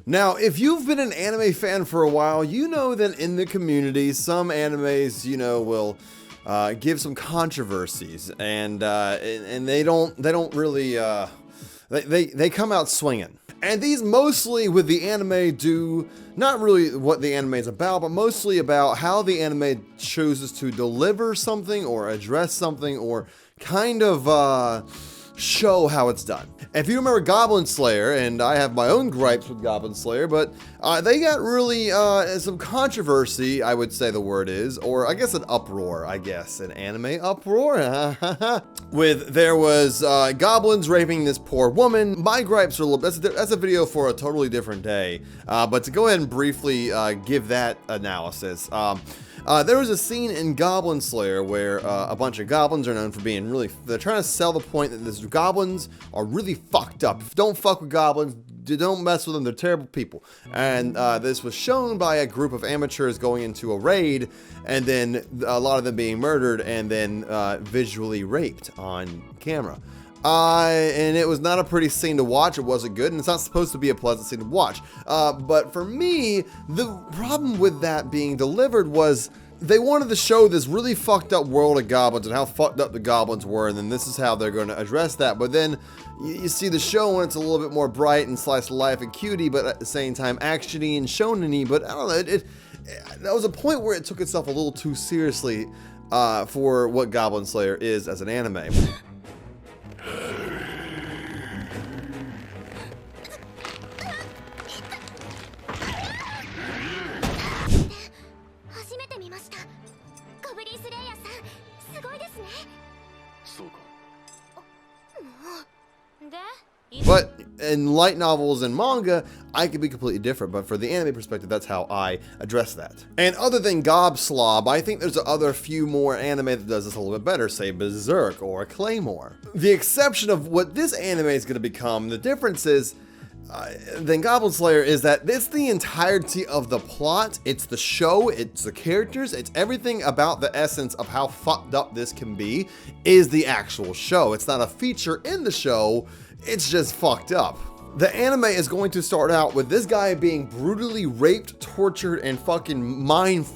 Now, if you've been an anime fan for a while, you know that in the community, some animes, you know, will give some controversies, and they don't really they come out swinging. And these mostly with the anime do not really what the anime is about, but mostly about how the anime chooses to deliver something or address something or kind of show how it's done. If you remember Goblin Slayer, and I have my own gripes with Goblin Slayer, but they got really some controversy, I would say the word is, or I guess an uproar, an anime uproar, there was goblins raping this poor woman. My gripes are a little, that's a video for a totally different day, but to go ahead and briefly give that analysis. There was a scene in Goblin Slayer where a bunch of goblins are known for being they're trying to sell the point that these goblins are really fucked up. Don't fuck with goblins, don't mess with them, they're terrible people. And this was shown by a group of amateurs going into a raid, and then a lot of them being murdered and then visually raped on camera. And it was not a pretty scene to watch. It wasn't good, and it's not supposed to be a pleasant scene to watch. But for me, the problem with that being delivered was they wanted to show this really fucked up world of goblins and how fucked up the goblins were, and then this is how they're going to address that. But then you see the show and it's a little bit more bright and slice of life and cutie, but at the same time actiony and shonen-y. But I don't know, that was a point where it took itself a little too seriously for what Goblin Slayer is as an anime. But in light novels and manga, I could be completely different, but for the anime perspective, that's how I address that. And other than Gob Slob, I think there's other few more anime that does this a little bit better, say Berserk or Claymore. The exception of what this anime is going to become, the difference is, than Goblin Slayer is that it's the entirety of the plot, it's the show, it's the characters, it's everything about the essence of how fucked up this can be is the actual show. It's not a feature in the show, it's just fucked up. The anime is going to start out with this guy being brutally raped, tortured, and fucking mind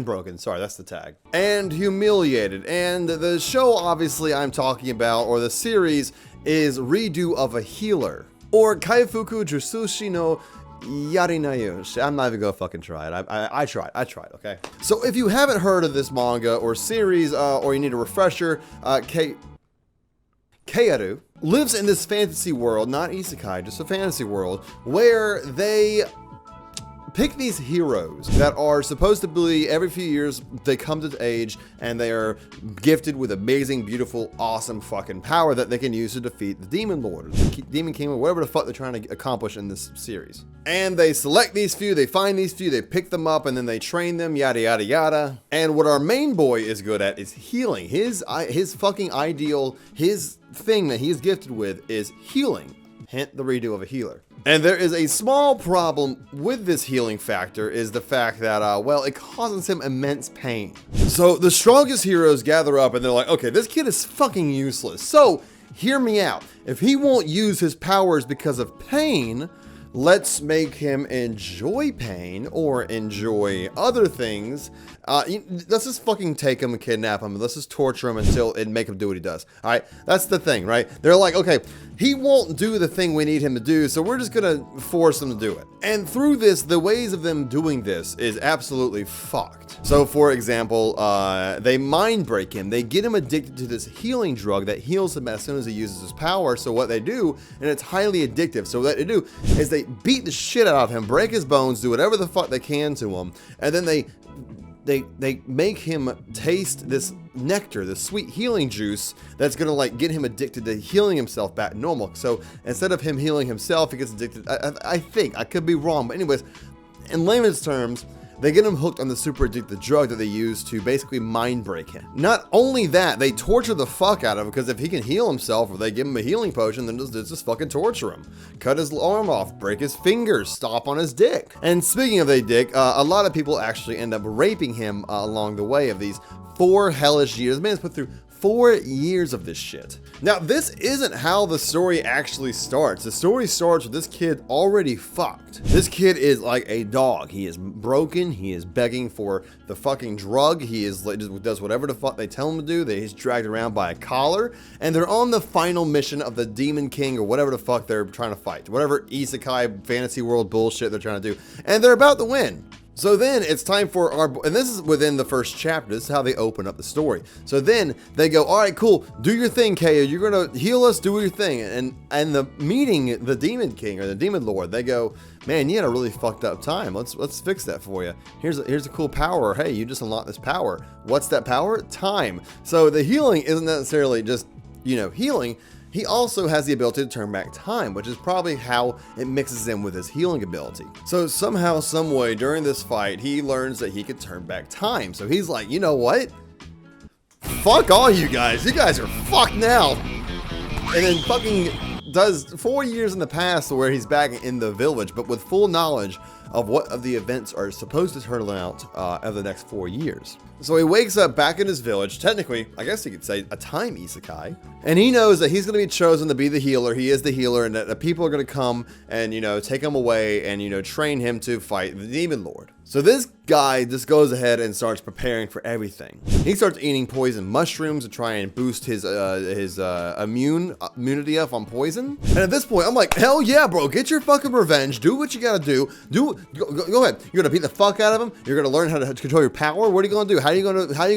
broken, sorry, that's the tag, and humiliated. And the show obviously I'm talking about, or the series, is Redo of a Healer, or Kaifuku Jutsushi no Yarinayu. I'm not even gonna fucking try it. I tried, okay? So if you haven't heard of this manga or series, or you need a refresher, Keiaru lives in this fantasy world, not isekai, just a fantasy world, where they pick these heroes that are supposed to be, every few years, they come to age and they are gifted with amazing, beautiful, awesome fucking power that they can use to defeat the Demon Lord, or the Demon King, or whatever the fuck they're trying to accomplish in this series. And they select these few, they find these few, they pick them up, and then they train them, yada, yada, yada. And what our main boy is good at is healing. His fucking ideal, his thing that he's gifted with is healing. Hint, the Redo of a Healer. And there is a small problem with this healing factor, is the fact that, well, it causes him immense pain. So the strongest heroes gather up and they're like, okay, this kid is fucking useless. So hear me out. If he won't use his powers because of pain, let's make him enjoy pain or enjoy other things. Let's just fucking take him and kidnap him. Let's just torture him and make him do what he does. All right, that's the thing, right? They're like, okay, he won't do the thing we need him to do, so we're just gonna force him to do it. And through this, the ways of them doing this is absolutely fucked. So for example, they mind break him. They get him addicted to this healing drug that heals him as soon as he uses his power. So what they do, and it's highly addictive, so what they do is they beat the shit out of him, break his bones, do whatever the fuck they can to him, and then they make him taste this nectar, this sweet healing juice that's gonna like get him addicted to healing himself back normal. So instead of him healing himself, he gets addicted. I think, I could be wrong, but anyways, in layman's terms, they get him hooked on the super addictive drug that they use to basically mind break him. Not only that, they torture the fuck out of him, because if he can heal himself or they give him a healing potion, then just fucking torture him. Cut his arm off, break his fingers, stomp on his dick. And speaking of a dick, a lot of people actually end up raping him along the way of these 4 hellish years. The man's put through 4 years of this shit. Now, this isn't how the story actually starts. The story starts with this kid already fucked. This kid is like a dog. He is broken. He is begging for the fucking drug. He is does whatever the fuck they tell him to do. He's dragged around by a collar, and they're on the final mission of the Demon King or whatever the fuck they're trying to fight. Whatever isekai fantasy world bullshit they're trying to do, and they're about to win. So then it's time for and this is within the first chapter. This is how they open up the story. So then they go, all right, cool, do your thing, Kaya. You're gonna heal us, do your thing. And the meeting, the Demon King or the Demon Lord, they go, man, you had a really fucked up time. Let's fix that for you. Here's a cool power. Hey, you just unlocked this power. What's that power? Time. So the healing isn't necessarily just, healing. He also has the ability to turn back time, which is probably how it mixes in with his healing ability. So somehow, some way during this fight, he learns that he could turn back time. So he's like, you know what? Fuck all you guys. You guys are fucked now. And then fucking does 4 years in the past where he's back in the village, but with full knowledge of what of the events are supposed to turn out over the next 4 years. So he wakes up back in his village, technically, I guess you could say a time isekai, and he knows that he's going to be chosen to be the healer. He is the healer, and that the people are going to come and, take him away and, train him to fight the Demon Lord. So this guy just goes ahead and starts preparing for everything. He starts eating poison mushrooms to try and boost his immunity up on poison. And at this point, I'm like, hell yeah, bro, get your fucking revenge. Do what you gotta do. Go ahead. You're gonna beat the fuck out of him. You're gonna learn how to control your power. What are you gonna do? How are you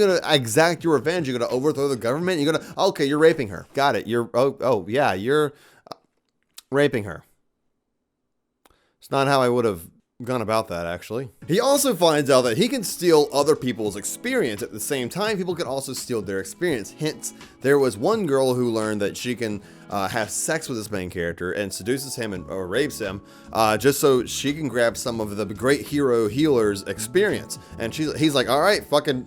gonna exact your revenge? You're gonna overthrow the government. Okay, you're raping her. Got it. You're raping her. It's not how I would have gone about that, actually. He also finds out that he can steal other people's experience. At the same time, people can also steal their experience. Hence, there was one girl who learned that she can have sex with this main character and seduces him or rapes him just so she can grab some of the great hero healer's experience. And he's like, all right, fucking,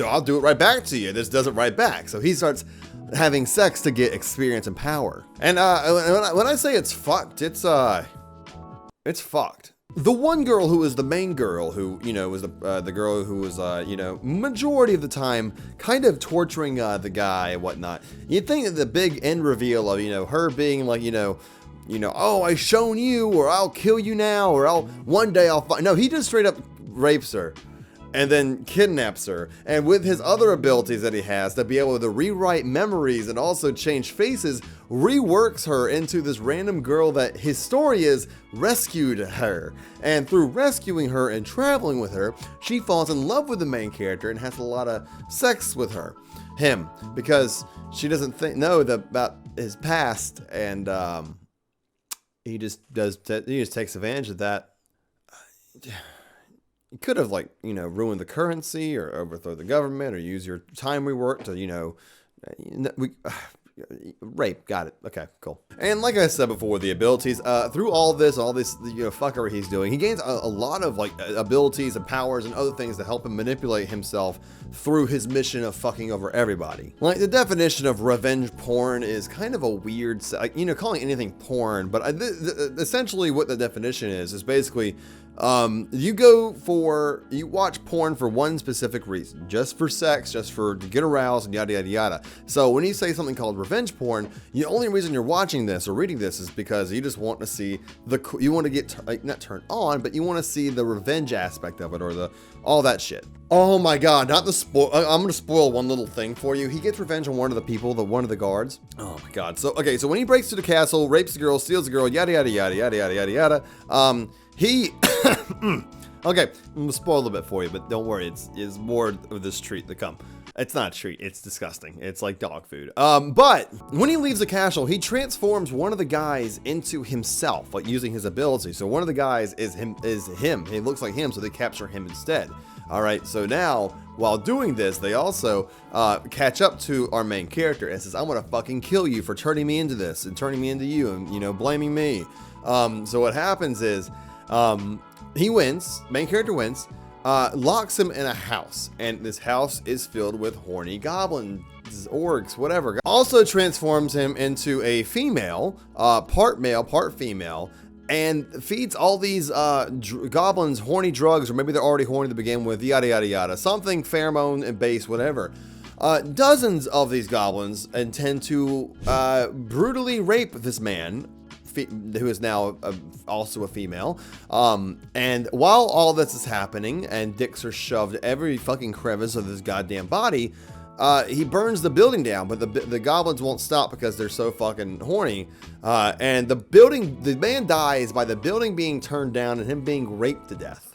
I'll do it right back to you. This does it right back. So he starts having sex to get experience and power. And when I say it's fucked, it's fucked. The one girl who was the main girl, who, was the girl who was, majority of the time kind of torturing the guy and whatnot. You'd think that the big end reveal of, her being like, oh, I've shown you, or I'll kill you now, or one day I'll find. No, he just straight up rapes her and then kidnaps her. And with his other abilities that he has to be able to rewrite memories and also change faces, reworks her into this random girl that his story is rescued her. And through rescuing her and traveling with her, she falls in love with the main character and has a lot of sex with him, because she doesn't know about his past, and he just takes advantage of that. You could have, ruined the currency or overthrow the government or use your time rework to, rape. Got it. Okay, cool. And like I said before, the abilities, through all this fuckery he's doing, he gains a lot of abilities and powers and other things to help him manipulate himself through his mission of fucking over everybody. Like, the definition of revenge porn is kind of a weird, calling anything porn, but essentially what the definition is basically, you watch porn for one specific reason, just for sex, just for to get aroused and yada yada yada. So when you say something called revenge porn, the only reason you're watching this or reading this is because you just want to see you want to get not turned on, but you want to see the revenge aspect of it, or all that shit. Oh my god, not the spoil. I'm gonna spoil one little thing for you. He gets revenge on one of the people, one of the guards. Oh my god. So when he breaks through the castle, rapes the girl, steals the girl, yada yada yada yada yada yada yada. He okay, I'm gonna spoil a little bit for you, but don't worry, it's more of this treat to come. It's not a treat, it's disgusting. It's like dog food. But when he leaves the castle, he transforms one of the guys into himself, using his ability. So one of the guys is him. He looks like him, so they capture him instead. All right, so now, while doing this, they also catch up to our main character and says, I'm gonna fucking kill you for turning me into this and turning me into you and, blaming me. So what happens is, he wins, main character wins, locks him in a house, and this house is filled with horny goblins, orcs, whatever. Also transforms him into a female, part male, part female, and feeds all these goblins horny drugs, or maybe they're already horny to begin with, yada yada yada, something pheromone and base, whatever. Dozens of these goblins intend to brutally rape this man, who is now also a female. And while all this is happening and dicks are shoved every fucking crevice of this goddamn body, he burns the building down, but the goblins won't stop because they're so fucking horny. And the man dies by the building being turned down and him being raped to death.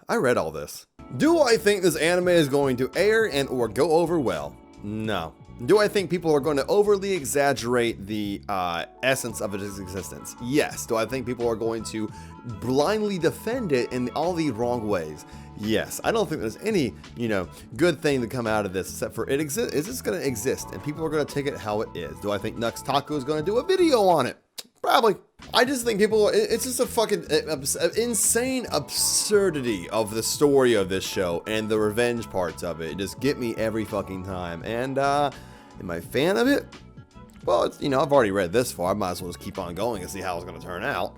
I read all this. Do I think this anime is going to air and or go over well? No. Do I think people are going to overly exaggerate the essence of its existence? Yes. Do I think people are going to blindly defend it in all the wrong ways? Yes. I don't think there's any, good thing to come out of this except for is this going to exist and people are going to take it how it is. Do I think Nux Taco is going to do a video on it? Probably. I just think it's just a fucking insane absurdity of the story of this show and the revenge parts of it. It just get me every fucking time. And, am I a fan of it? Well, it's, I've already read this far. I might as well just keep on going and see how it's going to turn out.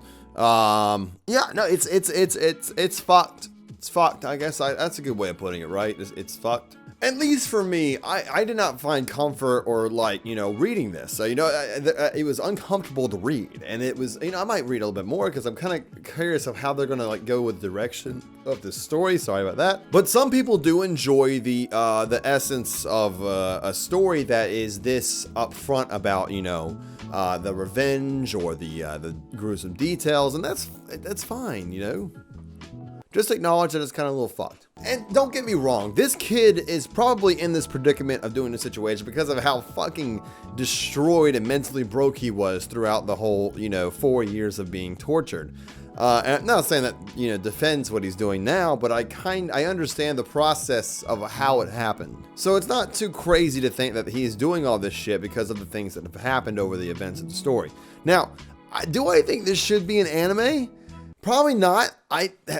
Yeah, no, it's fucked. It's fucked. I guess that's a good way of putting it, right? It's fucked. At least for me, I did not find comfort or reading this. So, it was uncomfortable to read, and it was, I might read a little bit more because I'm kind of curious of how they're going to go with the direction of this story. Sorry about that. But some people do enjoy the essence of a story that is this upfront about, the revenge or the gruesome details, and that's fine, Just acknowledge that it's kind of a little fucked. And don't get me wrong, this kid is probably in this predicament of doing this situation because of how fucking destroyed and mentally broke he was throughout the whole, 4 years of being tortured. And I'm not saying that, defends what he's doing now, but I understand the process of how it happened. So it's not too crazy to think that he's doing all this shit because of the things that have happened over the events of the story. Now, do I think this should be an anime? Probably not.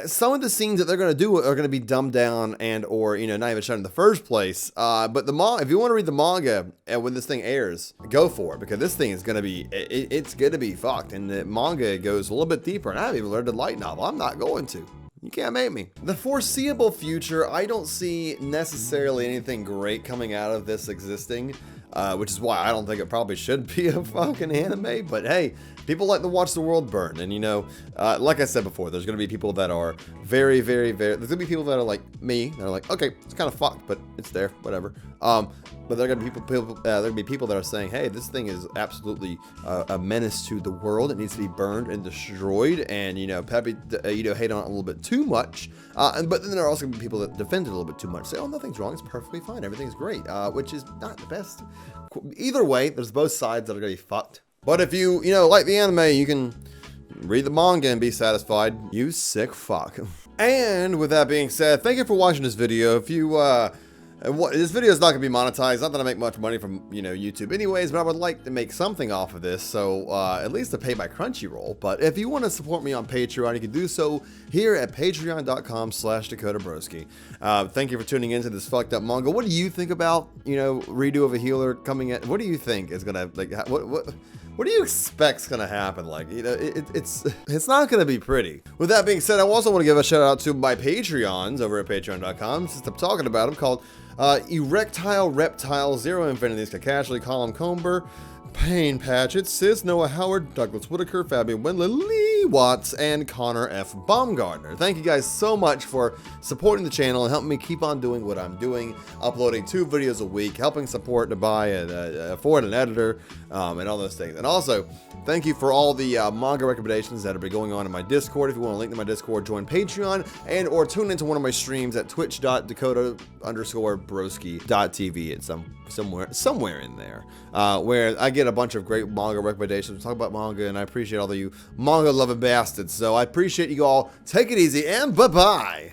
Some of the scenes that they're going to do are going to be dumbed down and or, not even shown in the first place. But if you want to read the manga when this thing airs, go for it because this thing is going to be, it's going to be fucked. And the manga goes a little bit deeper and I haven't even read the light novel. I'm not going to. You can't make me. The foreseeable future, I don't see necessarily anything great coming out of this existing. Which is why I don't think it probably should be a fucking anime, but hey, people like to watch the world burn, and like I said before, there's going to be people that are very, very, very, there's going to be people that are like me, that are like, okay, it's kind of fucked, but it's there, whatever. But there are going to be people that are saying, hey, this thing is absolutely a menace to the world. It needs to be burned and destroyed, and Peppy, hate on it a little bit too much. But then there are also going to be people that defend it a little bit too much. Say, oh, nothing's wrong, it's perfectly fine, everything's great, which is not the best. Either way, there's both sides that are going to be fucked. But if you, like the anime, you can read the manga and be satisfied. You sick fuck. And with that being said, thank you for watching this video. If you, this video is not going to be monetized. Not that I make much money from, YouTube anyways, but I would like to make something off of this. So, at least to pay my Crunchyroll. But if you want to support me on Patreon, you can do so here at patreon.com/Dakota Broskie. Thank you for tuning into this fucked up manga. What do you think about, redo of a healer coming in? What do you think is going to, what do you expect's going to happen? It's not going to be pretty. With that being said, I also want to give a shout out to my Patreons over at patreon.com, since I'm talking about them, called Erectile Reptile, Zero Infinities, Casually, Colin Comber, Payne Patchett, Sis, Noah Howard, Douglas Whitaker, Fabian Wendler, Lee Watts, and Connor F. Baumgartner. Thank you guys so much for supporting the channel and helping me keep on doing what I'm doing, uploading 2 videos a week, helping support to buy afford an editor, and all those things. And also, thank you for all the manga recommendations that have been going on in my Discord. If you want to link to my Discord, join Patreon and or tune into one of my streams at twitch.dakota_broski.tv. It's somewhere in there, where I get a bunch of great manga recommendations, talk about manga, and I appreciate all of you manga loving bastards. So I appreciate you all. Take it easy and bye-bye.